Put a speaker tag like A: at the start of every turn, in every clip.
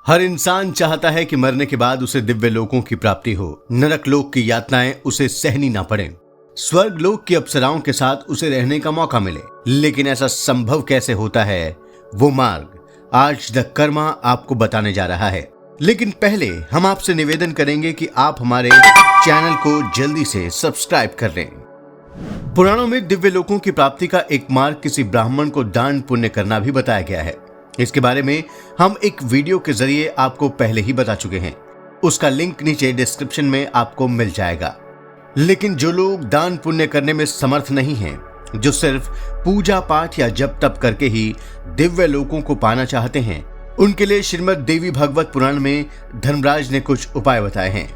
A: हर इंसान चाहता है कि मरने के बाद उसे दिव्य लोकों की प्राप्ति हो, नरक लोक की यातनाएं उसे सहनी ना पड़े, स्वर्ग लोक की अप्सराओं के साथ उसे रहने का मौका मिले। लेकिन ऐसा संभव कैसे होता है, वो मार्ग आज द कर्मा आपको बताने जा रहा है। लेकिन पहले हम आपसे निवेदन करेंगे कि आप हमारे चैनल को जल्दी से सब्सक्राइब कर लें। पुराणों में दिव्य लोकों की प्राप्ति का एक मार्ग किसी ब्राह्मण को दान पुण्य करना भी बताया गया है। इसके बारे में हम एक वीडियो के जरिए आपको पहले ही बता चुके हैं, उसका लिंक नीचे डिस्क्रिप्शन में आपको मिल जाएगा। लेकिन जो लोग दान पुण्य करने में समर्थ नहीं हैं, जो सिर्फ पूजा पाठ या जप तप करके ही दिव्य लोकों को पाना चाहते हैं, उनके लिए श्रीमद् देवी भागवत पुराण में धर्मराज ने कुछ उपाय बताए हैं।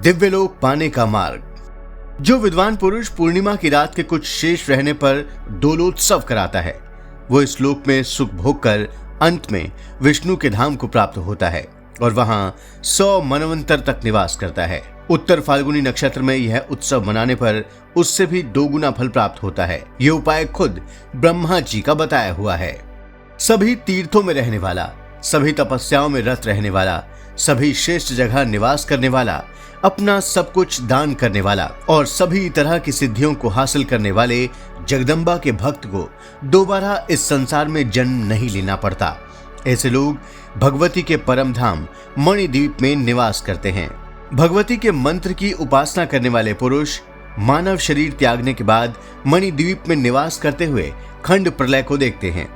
A: दिव्य लोक पाने का मार्ग। जो विद्वान पुरुष पूर्णिमा की रात के कुछ शेष रहने पर दोलोत्सव कराता है, वो इस लोक में सुख भोग कर अंत में विष्णु के धाम को प्राप्त होता है और वहां 100 मनवंतर तक निवास करता है। उत्तर फाल्गुनी नक्षत्र में यह उत्सव मनाने पर उससे भी 2 गुना फल प्राप्त होता है। ये उपाय खुद ब्रह्मा जी का बताया हुआ है। सभी तीर्थों में रहने वाला, सभी तपस्याओं में रत रहने वाला, सभी श्रेष्ठ जगह निवास करने वाला, अपना सब कुछ दान करने वाला और सभी तरह की सिद्धियों को हासिल करने वाले जगदम्बा के भक्त को दोबारा इस संसार में जन्म नहीं लेना पड़ता। ऐसे लोग भगवती के परम धाम मणिद्वीप में निवास करते हैं। भगवती के मंत्र की उपासना करने वाले पुरुष मानव शरीर त्यागने के बाद मणिद्वीप में निवास करते हुए खंड प्रलय को देखते हैं।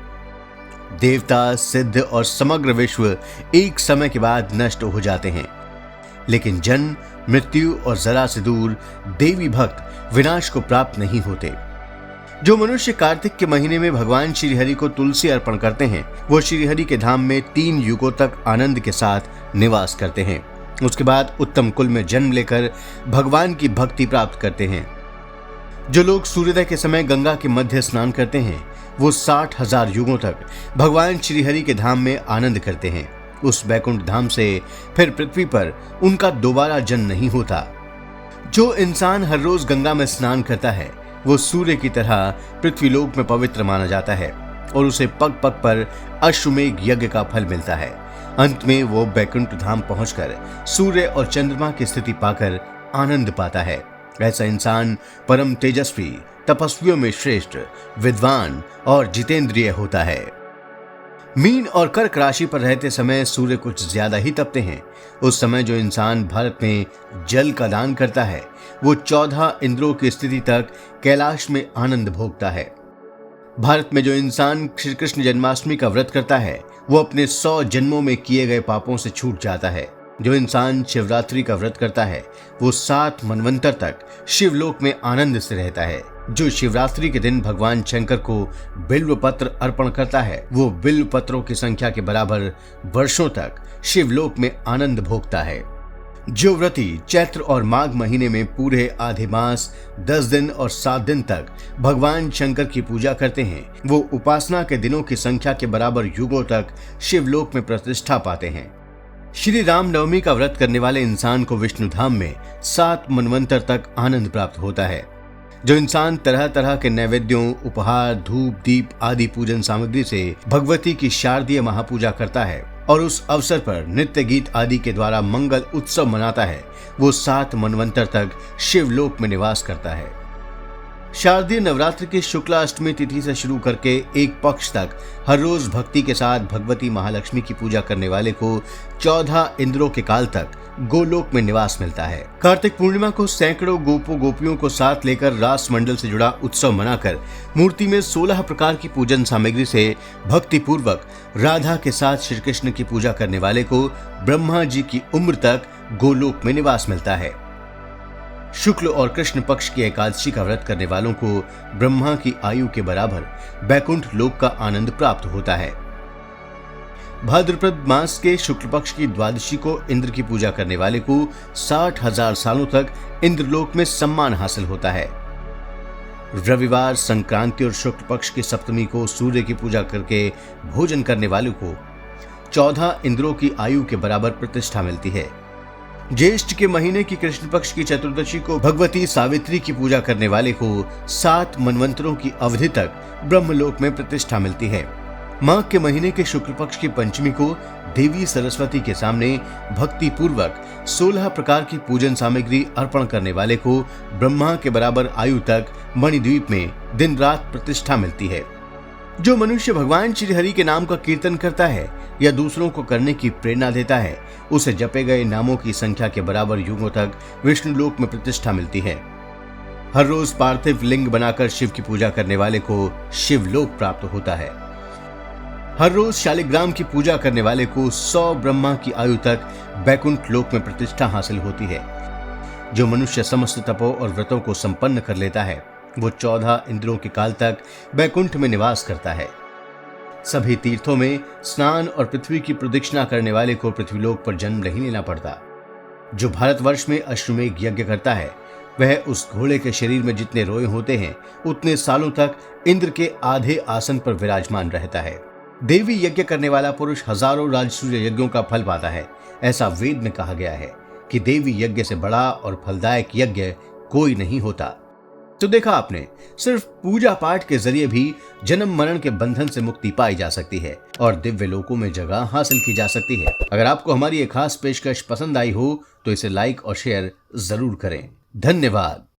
A: देवता, सिद्ध और समग्र विश्व एक समय के बाद नष्ट हो जाते हैं, लेकिन जन्म, मृत्यु और जरा से दूर देवी भक्त विनाश को प्राप्त नहीं होते। जो मनुष्य कार्तिक के महीने में भगवान श्री हरि को तुलसी अर्पण करते हैं, वो श्री हरि के धाम में 3 युगों तक आनंद के साथ निवास करते हैं। उसके बाद उत्तम कुल में जन्म लेकर भगवान की भक्ति प्राप्त करते हैं। जो लोग सूर्योदय के समय गंगा के मध्य स्नान करते हैं, वो 60,000 युगों तक भगवान श्री हरि के धाम में आनंद करते हैं। उस बैकुंठ धाम से फिर पृथ्वी पर उनका दोबारा जन्म नहीं होता। जो इंसान हर रोज गंगा में स्नान करता है, वो सूर्य की तरह पृथ्वीलोक में पवित्र माना जाता है और उसे पग पग पर अश्वमेघ यज्ञ का फल मिलता है। अंत में वो बैकुंठ धाम पहुंचकर सूर्य और चंद्रमा की स्थिति पाकर आनंद पाता है। ऐसा इंसान परम तेजस्वी, तपस्वियों में श्रेष्ठ, विद्वान और जितेंद्रिय होता है। मीन और कर्क राशि पर रहते समय सूर्य कुछ ज्यादा ही तपते हैं। उस समय जो इंसान भारत में जल का दान करता है, वो 14 इंद्रों की स्थिति तक कैलाश में आनंद भोगता है। भारत में जो इंसान श्री कृष्ण जन्माष्टमी का व्रत करता है, वो अपने 100 जन्मों में किए गए पापों से छूट जाता है। जो इंसान शिवरात्रि का व्रत करता है, वो 7 मनवंतर तक शिवलोक में आनंद से रहता है। जो शिवरात्रि के दिन भगवान शंकर को बिल्व पत्र अर्पण करता है, वो बिल्व पत्रों की संख्या के बराबर वर्षों तक शिवलोक में आनंद भोगता है। जो व्रती चैत्र और माघ महीने में पूरे आधे मास 10 दिन और 7 दिन तक भगवान शंकर की पूजा करते हैं, वो उपासना के दिनों की संख्या के बराबर युगों तक शिवलोक में प्रतिष्ठा पाते हैं। श्री राम नवमी का व्रत करने वाले इंसान को विष्णु धाम में 7 मनवंतर तक आनंद प्राप्त होता है। जो इंसान तरह तरह के नैवेद्यों, उपहार, धूप, दीप आदि पूजन सामग्री से भगवती की शारदीय महापूजा करता है और उस अवसर पर नृत्य गीत आदि के द्वारा मंगल उत्सव मनाता है, वो 7 मनवंतर तक शिवलोक में निवास करता है। शारदीय नवरात्र की शुक्ला अष्टमी तिथि से शुरू करके एक पक्ष तक हर रोज भक्ति के साथ भगवती महालक्ष्मी की पूजा करने वाले को 14 इंद्रों के काल तक गोलोक में निवास मिलता है। कार्तिक पूर्णिमा को सैकड़ों गोपियों को साथ लेकर रास मंडल से जुड़ा उत्सव मनाकर मूर्ति में 16 प्रकार की पूजन सामग्री से भक्ति पूर्वक राधा के साथ श्री कृष्ण की पूजा करने वाले को ब्रह्मा जी की उम्र तक गोलोक में निवास मिलता है। शुक्ल और कृष्ण पक्ष की एकादशी का व्रत करने वालों को ब्रह्मा की आयु के बराबर बैकुंठ लोक का आनंद प्राप्त होता है। भाद्रपद मास के शुक्ल पक्ष की द्वादशी को इंद्र की पूजा करने वाले को 60,000 सालों तक इंद्रलोक में सम्मान हासिल होता है। रविवार, संक्रांति और शुक्ल पक्ष की सप्तमी को सूर्य की पूजा करके भोजन करने वाले को 14 इंद्रों की आयु के बराबर प्रतिष्ठा मिलती है। ज्येष्ठ के महीने की कृष्ण पक्ष की चतुर्दशी को भगवती सावित्री की पूजा करने वाले को 7 मनवंतरों की अवधि तक ब्रह्मलोक में प्रतिष्ठा मिलती है। माघ के महीने के शुक्ल पक्ष की पंचमी को देवी सरस्वती के सामने भक्ति पूर्वक 16 प्रकार की पूजन सामग्री अर्पण करने वाले को ब्रह्मा के बराबर आयु तक मणिद्वीप में दिन रात प्रतिष्ठा मिलती है। जो मनुष्य भगवान श्री हरि के नाम का कीर्तन करता है या दूसरों को करने की प्रेरणा देता है, उसे जपे गए नामों की संख्या के बराबर युगों तक विष्णु लोक में प्रतिष्ठा मिलती है। हर रोज पार्थिव लिंग बनाकर शिव की पूजा करने वाले को शिवलोक प्राप्त होता है। हर रोज शालिग्राम की पूजा करने वाले को 100 ब्रह्मा की आयु तक बैकुंठ लोक में प्रतिष्ठा हासिल होती है। जो मनुष्य समस्त तपों और व्रतों को संपन्न कर लेता है, वो 14 इंद्रों के काल तक बैकुंठ में निवास करता है। सभी तीर्थों में स्नान और पृथ्वी की प्रदक्षिणा करने वाले को पृथ्वीलोक पर जन्म नहीं लेना पड़ता। जो भारतवर्ष में अश्वमेघ यज्ञ करता है, वह उस घोड़े के शरीर में जितने रोए होते हैं, उतने सालों तक इंद्र के आधे आसन पर विराजमान रहता है। देवी यज्ञ करने वाला पुरुष हजारों राजसूय यज्ञों का फल पाता है। ऐसा वेद में कहा गया है कि देवी यज्ञ से बड़ा और फलदायक यज्ञ कोई नहीं होता। तो देखा आपने, सिर्फ पूजा पाठ के जरिए भी जन्म मरण के बंधन से मुक्ति पाई जा सकती है और दिव्य लोकों में जगह हासिल की जा सकती है। अगर आपको हमारी ये खास पेशकश पसंद आई हो तो इसे लाइक और शेयर जरूर करें। धन्यवाद।